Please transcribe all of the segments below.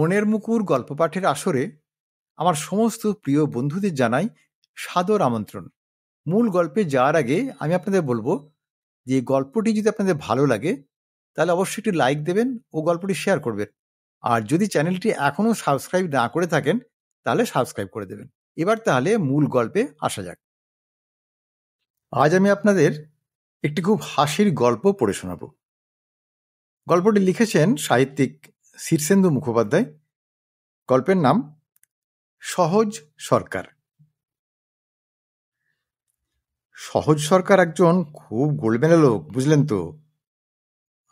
মনের মুকুর গল্প পাঠের আসরে আমার সমস্ত প্রিয় বন্ধুদের জানাই সাদর আমন্ত্রণ। মূল গল্পে যাওয়ার আগে আমি আপনাদের বলবো যে গল্পটি যদি আপনাদের ভালো লাগে তাহলে অবশ্যই একটি লাইক দেবেন ও গল্পটি শেয়ার করবেন। আর যদি চ্যানেলটি এখনো সাবস্ক্রাইব না করে থাকেন তাহলে সাবস্ক্রাইব করে দেবেন। এবার তাহলে মূল গল্পে আসা যাক। আজ আমি আপনাদের একটি খুব হাসির গল্প পড়ে শোনাবো। গল্পটি লিখেছেন সাহিত্যিক শীর্ষেন্দু মুখোপাধ্যায়। গল্পের নাম সহজ সরকার। সহজ সরকার একজন খুব গোলমেলে লোক, বুঝলেন তো।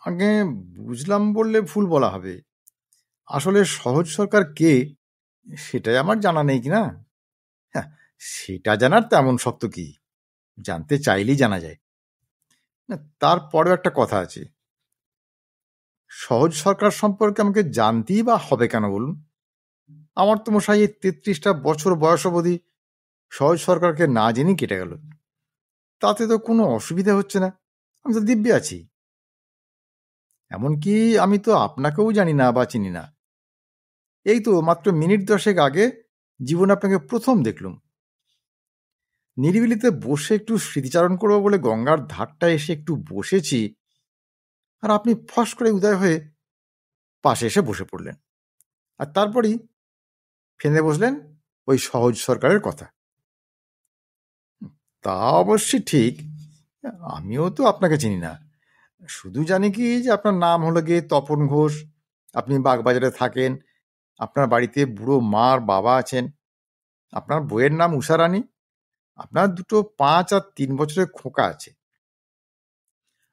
আগে বুঝলাম বললে ভুল বলা হবে। আসলে সহজ সরকার কে সেটাই আমার জানা নেই কিনা। হ্যাঁ, সেটা জানার তেমন শক্ত কি, জানতে চাইলেই জানা যায়। তারপরেও একটা কথা আছে, সহজ সরকার সম্পর্কে আমাকে জানতেই বা হবে কেন বলুন। আমার তো মশাই 33টা বছর বয়স অবধি সহজ সরকারকে না জেনেই কেটে গেল। তাতে তো কোনো অসুবিধা হচ্ছে না, আমি তো দিব্যি আছি। এমনকি আমি তো আপনাকেও জানি না বা চিনি না। এই তো মাত্র মিনিট 10 আগে জীবনে আপনাকে প্রথম দেখলুম। নিরিবিলিতে বসে একটু স্মৃতিচারণ করবো বলে গঙ্গার ধারটা এসে একটু বসেছি, আর আপনি ফস করে উদয় হয়ে পাশে এসে বসে পড়লেন। আর তারপরই ফেঁদে বসলেন ওই সহজ সরকারের কথা। তা অবশ্যই ঠিক, আমিও তো আপনাকে চিনি না। শুধু জানি কি যে আপনার নাম হলো গিয়ে তপন ঘোষ, আপনি বাগবাজারে থাকেন, আপনার বাড়িতে বুড়ো মার বাবা আছেন, আপনার বইয়ের নাম উষারানী, আপনার দুটো 5 আর 3 বছরের খোকা আছে,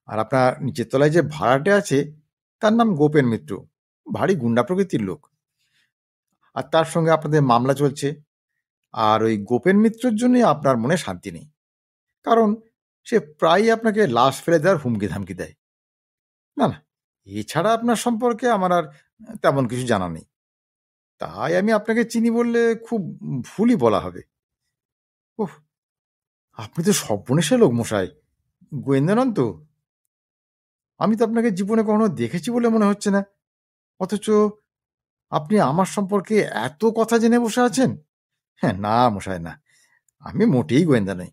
আর আপনার নিচের তলায় যে ভাড়াটে আছে তার নাম গোপেন মিত্র, ভারী গুন্ডা প্রকৃতির লোক। আর তার সঙ্গে আপনাদের মামলা চলছে, আর ওই গোপেন মিত্রের জন্যই আপনার মনে শান্তি নেই, কারণ সে প্রায়ই আপনাকে লাশ ফেলে দেওয়ার হুমকি ধামকি দেয়। না না, এছাড়া আপনার সম্পর্কে আমার আর তেমন কিছু জানা নেই। তাই আমি আপনাকে চিনি বললে খুব ভুলই বলা হবে। ওহ, আপনি তো সর্বনেশে লোক মশাই, গোয়েন্দা নন তো? আমি তো আপনাকে জীবনে কখনো দেখেছি বলে মনে হচ্ছে না, অথচ আপনি আমার সম্পর্কে এত কথা জেনে বসে আছেন। হ্যাঁ না মশাই, না, আমি মোটেই গোয়েন্দা নই।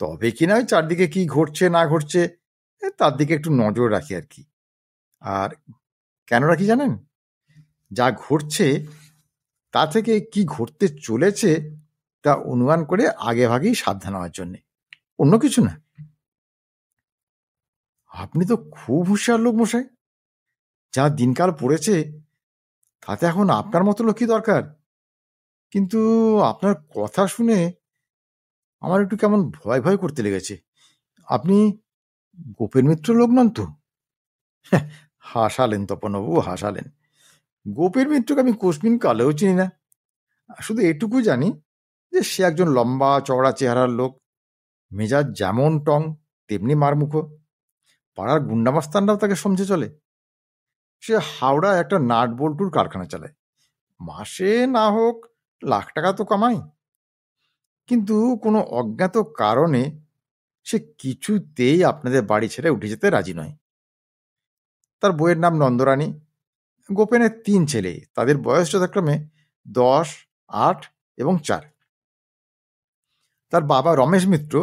তবে কিনা ওই চারদিকে কি ঘটছে না ঘটছে তার দিকে একটু নজর রাখি আর কি। আর কেন রাখি জানেন? যা ঘটছে তা থেকে কি ঘটতে চলেছে তা অনুমান করে আগে ভাগেই সাবধান হওয়ার জন্যে, অন্য কিছু না। আপনি তো খুব হুঁশিয়ার লোক মশাই, যা দিনকাল পড়েছে তাতে এখন আপনার মতো লোকই দরকার। কিন্তু আপনার কথা শুনে আমার একটু কেমন ভয় ভয় করতে লেগেছে। আপনি গোপেন মিত্র লোক নন তো? হাসালেন তপনবাবু, হাসালেন। গোপেন মিত্রকে আমি কোশমিন কালেও চিনি না। শুধু এটুকু জানি যে সে একজন লম্বা চওড়া চেহারার লোক, মেজাজ যেমন টং তেমনি মারমুখো। পাড়ার গুন্ডামাস্তানরাও তাকে সমঝে চলে। সে হাওড়া একটা নাট বল্টুর কারখানা চালায়, মাসে না হোক লাখ টাকা তো কামায়। কিন্তু কোনো অজ্ঞাত কারণে সে কিছুতেই আপনাদের বাড়ি ছেড়ে উঠে যেতে রাজি নয়। তার বইয়ের নাম নন্দরানী। গোপেনের 3 ছেলে, তাদের বয়স যথাক্রমে 10, 8 এবং 4। তার বাবা রমেশ মিত্র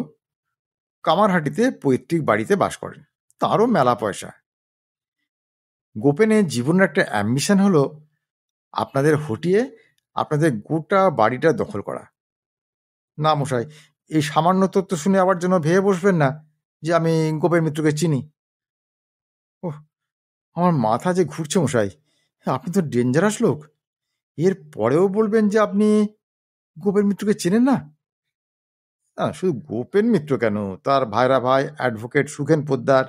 কামারহাটিতে পৈতৃক বাড়িতে বাস করেন, তারও মেলা পয়সা। গোপেনের জীবনের একটা অ্যাম্বিশন হলো আপনাদের হটিয়ে আপনাদের গোটা বাড়িটা দখল করা। না মশাই, এই সামান্য তথ্য শুনে আবার যেন ভেবে বসবেন না যে আমি গোপেন মিত্রকে চিনি। ওহ, আমার মাথা যে ঘুরছে মশাই, আপনি তো ডেঞ্জারাস লোক। এর পরেও বলবেন যে আপনি গোপেন মিত্রকে চেনেন না? না, শুধু গোপেন মিত্র কেন, তার ভাইরা ভাই অ্যাডভোকেট সুখেন পোদ্দার,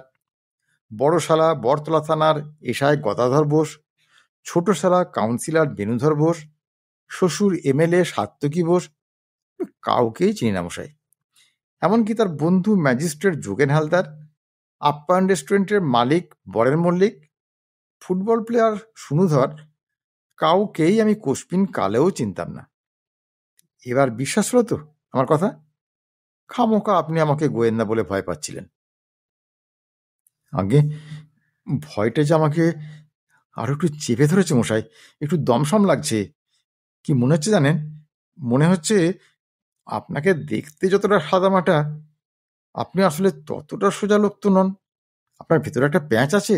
বড় শালা বরতলা থানার এসআই গদাধর বোস, ছোট শালা কাউন্সিলর বেণুধর বোস, শ্বশুর এমএলএ সাত্তকী বোস, কাউকেই চিনি না মশাই। এমনকি তার বন্ধু ম্যাজিস্ট্রেট যোগেন হালদার, আপ্যায়ন রেস্টুরেন্টের মালিক বরেন মল্লিক, ফুটবল প্লেয়ার সুনুধর, কাউকেই আমি কোশপিন কালেও চিনতাম না। এবার বিশ্বাস হলো তো আমার কথা? খামোকা আপনি আমাকে গোয়েন্দা বলে ভয় পাচ্ছিলেন। আগে ভয়টা যে আমাকে আরো একটু চেপে ধরেছে মশাই, একটু দমসম লাগছে। কি মনে হচ্ছে জানেন? মনে হচ্ছে আপনাকে দেখতে যতটা সাদামাটা, আপনি আসলে ততটা সোজা লোক তো নন। আপনার ভেতরে একটা প্যাঁচ আছে।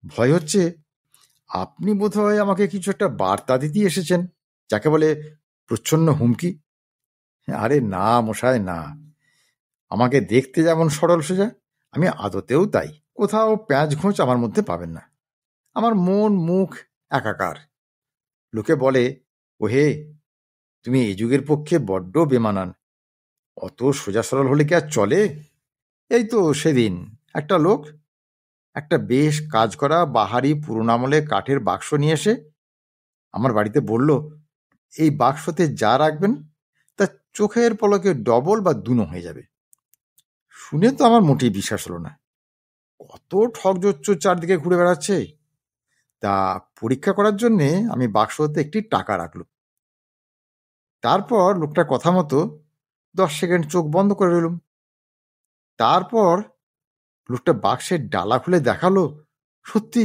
ভয় হচ্ছে আপনি বোধহয় আমাকে কিছু একটা বার্তা দিতে এসেছেন, যাকে বলে প্রচ্ছন্ন হুমকি। আরে না মশাই, না। আমাকে দেখতে যেমন সরল সোজা, আমি আদতেও তাই। কোথাও প্যাঁচ ঘোঁচ আমার মধ্যে পাবেন না। আমার মন মুখ একাকার। লোকে বলে, ওহে, তুমি এই যুগের পক্ষে বড্ড বেমানান। অত সোজা সরল হলে কি আর চলে? এই তো সেদিন একটা লোক একটা বেশ কাজ করা বাহারি পুরোনো আমলে কাঠের বাক্স নিয়ে এসে আমার বাড়িতে বলল, এই বাক্সতে যা রাখবেন তা চোখের পলকে ডবল বা দুনো হয়ে যাবে। শুনে তো আমার মোটেই বিশ্বাস হলো না। কত ঠকজোচ্চোর চারদিকে ঘুরে বেড়াচ্ছে। তা পরীক্ষা করার জন্যে আমি বাক্সতে একটি টাকা রাখলাম। তারপর লোকটার কথা মতো 10 সেকেন্ড চোখ বন্ধ করে রইলুম। তারপর লোকটা বাক্সের ডালা খুলে দেখালো, সত্যি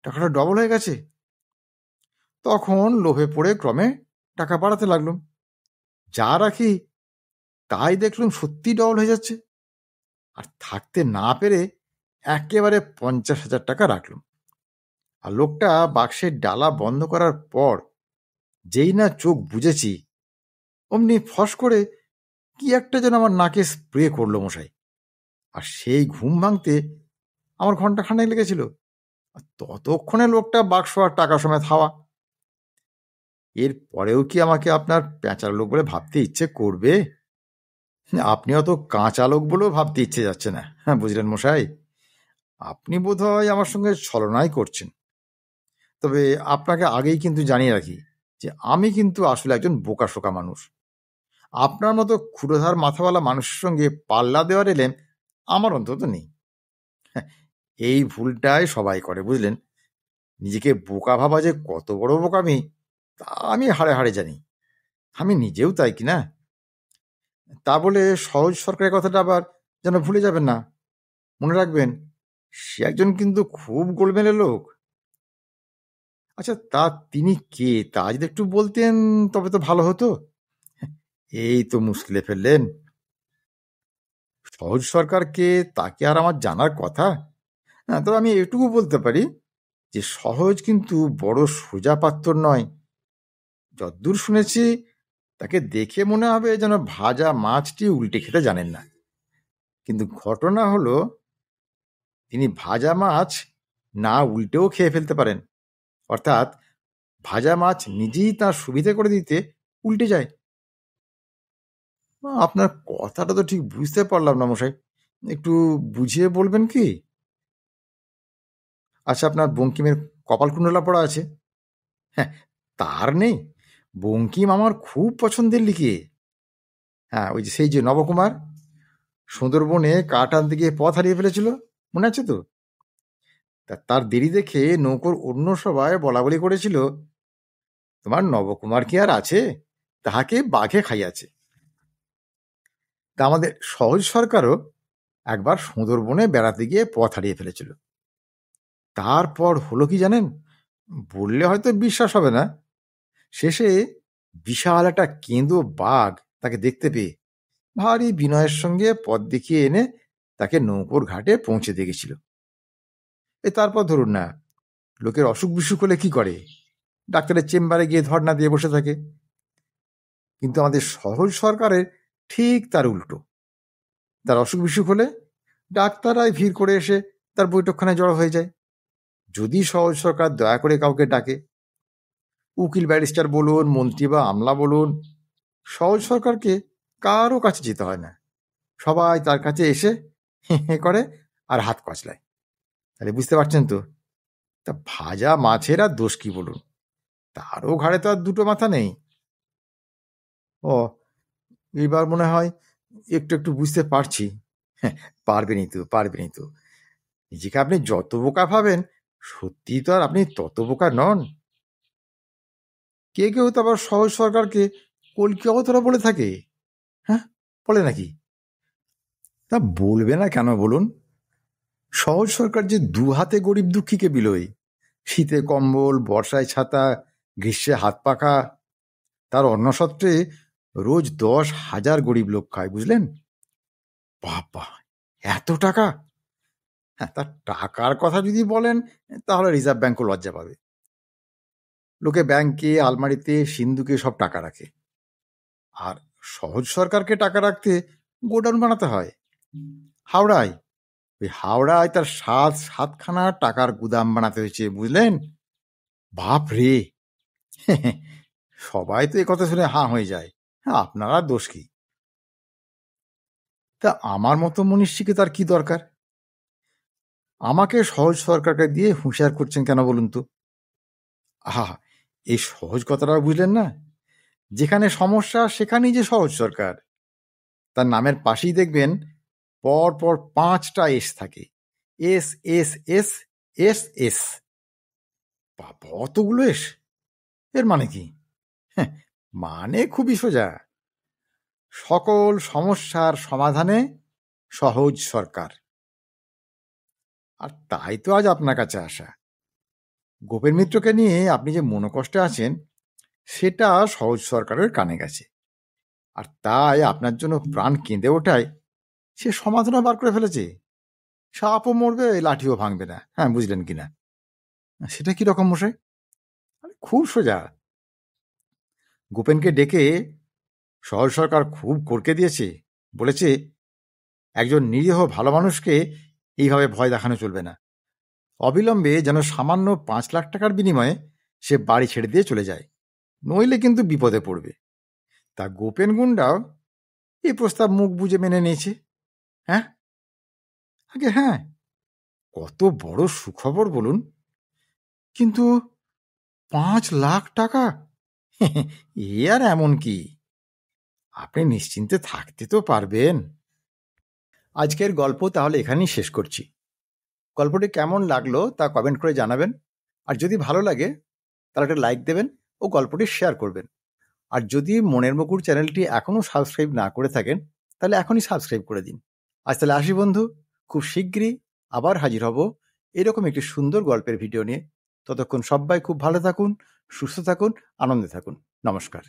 টাকাটা ডবল হয়ে গেছে। তখন লোভে পড়ে ক্রমে টাকা বাড়াতে লাগলুম। যা রাখি তাই দেখলুম সত্যি ডবল হয়ে যাচ্ছে। আর থাকতে না পেরে একেবারে 50,000 টাকা রাখলুম। আর লোকটা বাক্সের ডালা বন্ধ করার পর যেই না চোখ বুজেছি, অমনি ফস করে কি একটা যেন আমার নাকে স্প্রে করলো মশাই। আর সেই ঘুম ভাঙতে আমার ঘন্টা খানেক লেগেছিল। আর ততক্ষণে লোকটা বাক্স আর টাকা সমেত হাওয়া। এর পরেও কি আমাকে আপনার প্যাঁচার লোক বলে ভাবতে ইচ্ছে করবে? আপনি অত কাঁচা লোক বলেও ভাবতে ইচ্ছে যাচ্ছে না। হ্যাঁ, বুঝলেন মশাই, আপনি বোধহয় আমার সঙ্গে ছলনাই করছেন। তবে আপনাকে আগেই কিন্তু জানিয়ে রাখি যে আমি কিন্তু আসলে একজন বোকাশোকা মানুষ। আপনার মতো ক্ষুরোধার মাথাওয়ালা মানুষের সঙ্গে পাল্লা দেওয়ার এলেম আমার অন্তত নেই। হ্যাঁ, এই ভুলটাই সবাই করে, বুঝলেন। নিজেকে বোকা ভাবা যে কত বড় বোকামি, তা আমি হাড়ে হাড়ে জানি। আমি নিজেও তাই কিনা। তা বলে সহজ সরকারের কথাটা আবার যেন ভুলে যাবেন না। মনে রাখবেন, সে একজন কিন্তু খুব গোলমেলে লোক। আচ্ছা, তা তিনি কে তা যদি একটু বলতেন তবে তো ভালো হতো। এই তো মুশকিলে ফেললেন। সহজ সরকারকে তাকে আর আমার জানার কথা। হ্যাঁ, তবে আমি এটুকু বলতে পারি যে সহজ কিন্তু বড় সোজা পাত্র নয়। যদ্দূর শুনেছি তাকে দেখে মনে হবে যেন ভাজা মাছটি উল্টে খেতে জানেন না। কিন্তু ঘটনা হলো, তিনি ভাজা মাছ না উল্টেও খেয়ে ফেলতে পারেন। অর্থাৎ ভাজা মাছ নিজেই তার সুবিধে করে দিতে উল্টে যায়। আপনার কথাটা তো ঠিক বুঝতে পারলাম না মশাই, একটু বুঝিয়ে বলবেন কি? আচ্ছা, আপনার বঙ্কিমের কপালকুণ্ডলা পড়া আছে? হ্যাঁ, তার নেই? বঙ্কিম আমার খুব পছন্দের লিখে। হ্যাঁ, ওই যে সেই যে নবকুমার সুন্দরবনে কাঠ আনতে গিয়ে পথ হারিয়ে ফেলেছিল, মনে আছে তো? তার দেরি দেখে নৌকোর অন্য সবাই বলা বলি করেছিল, তোমার নবকুমার কি আর আছে, তাহাকে বাঘে খাইয়াছে। তা আমাদের সহজ সরকারও একবার সুন্দরবনে বেড়াতে গিয়ে পথ হারিয়ে ফেলেছিল। তারপর হলো কি জানেন? বললে হয়তো বিশ্বাস হবে না, শেষে বিশাল একটা কেঁদো বাঘ তাকে দেখতে পেয়ে ভারী বিনয়ের সঙ্গে পথ দেখিয়ে এনে তাকে নৌকোর ঘাটে পৌঁছে দিয়ে গেছিল। তারপর ধরুন না, লোকের অসুখ বিসুখ হলে কি করে? ডাক্তারের চেম্বারে গিয়ে ধর্ণা দিয়ে বসে থাকে। কিন্তু আমাদের সহজ সরকারের ঠিক তার উল্টো। তার অসুখ বিসুখ হলে ডাক্তাররাই ভিড় করে এসে তার বৈঠকখানায় জড়ো হয়ে যায়। যদি সহজ সরকার দয়া করে কাউকে ডাকে, উকিল ব্যারিস্টার বলুন, মন্ত্রী বা আমলা বলুন, সহজ সরকারকে কারো কাছে যেতে হয় না। সবাই তার কাছে এসে হে করে আর হাত কচলায়। তাহলে বুঝতে পারছেন তো? তা ভাজা মাছের আর দোষ কি বলুন? তারও ঘাড়ে তো আর দুটো মাথা নেই। ও, এইবার মনে হয় একটু একটু বুঝতে পারছি। হ্যাঁ, পারবেনই তো। নিজেকে আপনি যত বোকা ভাবেন, সত্যি তো আর আপনি তত বোকা নন। কেউ তো আবার সহজ সরকারকে কলকি অবতারা বলে থাকে। হ্যাঁ, বলে নাকি? তা বলবে না কেন বলুন? সহজ সরকার যে দু হাতে গরিব দুঃখীকে বিলোয়, শীতে কম্বল, বর্ষায় ছাতা, গ্রীষ্মে হাত পাখা, তার অন্নসত্ত্বে রোজ 10,000 গরিব লোক খায়, বুঝলেন? বাবা, এত টাকা! হ্যাঁ, তার টাকার কথা যদি বলেন তাহলে রিজার্ভ ব্যাঙ্কও লজ্জা পাবে। লোকে ব্যাংকে, আলমারিতে, সিন্ধুকে সব টাকা রাখে, আর সহজ সরকারকে টাকা রাখতে গোডাউন বানাতে হয় হাওড়ায়। ওই হাওড়ায় তার 7খানা টাকার গুদাম বানাতে হয়েছে, বুঝলেন? বাপ রে! সবাই তো একথা শুনে হাঁ হয়ে যায়। হ্যাঁ, আপনারা দোষ কি? তা আমার মতো মনীষীকে তার কি দরকার? আমাকে সহজ সরকারকে দিয়ে হুঁশিয়ার করছেন কেন বলুন তো? আহা, এই সহজ কথাটাও বুঝলেন না? যেখানে সমস্যা সেখানেই যে সহজ সরকার। তার নামের পাশেই দেখবেন পর পর 5টা এস থাকে। S S S S S. বাবা, অতগুলো এস! এর মানে কি? হ্যাঁ, মানে খুবই সোজা, সকল সমস্যার সমাধানে সহজ সরকার। আর তাই তো আজ আপনার কাছে আসা। গোপেন মিত্রকে নিয়ে আপনি যে মনোকষ্টে আছেন সেটা সহজ সরকারের কানে গেছে, আর তাই আপনার জন্য প্রাণ কেঁদে ওঠায় সে সমাধানও বার করে ফেলেছে। সাপও মরবে, লাঠিও ভাঙবে না। হ্যাঁ, বুঝলেন কিনা? সেটা কি রকম মশাই? খুব সোজা। গোপেনকে ডেকে সহজ সরকার খুব করকে দিয়েছে, বলেছে একজন নিরীহ ভালো মানুষকে এইভাবে ভয় দেখানো চলবে না। অবিলম্বে যেন সামান্য 5 লাখ টাকার বিনিময়ে সে বাড়ি ছেড়ে দিয়ে চলে যায়, নইলে কিন্তু বিপদে পড়বে। তা গোপেন গুন্ডাও এই প্রস্তাব মুখ বুজে মেনে নিয়েছে। হ্যাঁ, আগে হ্যাঁ, কত বড় সুখবর বলুন। কিন্তু 5 লাখ টাকা, এ আর এমন কি? আপনি নিশ্চিন্তে থাকতে তো পারবেন। আজকের গল্প তাহলে এখানেই শেষ করছি। গল্পটি কেমন লাগলো তা কমেন্ট করে জানাবেন, আর যদি ভালো লাগে তাহলে একটা লাইক দেবেন ও গল্পটি শেয়ার করবেন। আর যদি মনের মুকুর চ্যানেলটি এখনও সাবস্ক্রাইব না করে থাকেন তাহলে এখনই সাবস্ক্রাইব করে দিন। আজ তাহলে আসি বন্ধু, খুব শিগগিরই আবার হাজির হব এরকম একটি সুন্দর গল্পের ভিডিও নিয়ে। ততক্ষণ সবাই খুব ভালো থাকুন, সুস্থ থাকুন, আনন্দে থাকুন। নমস্কার।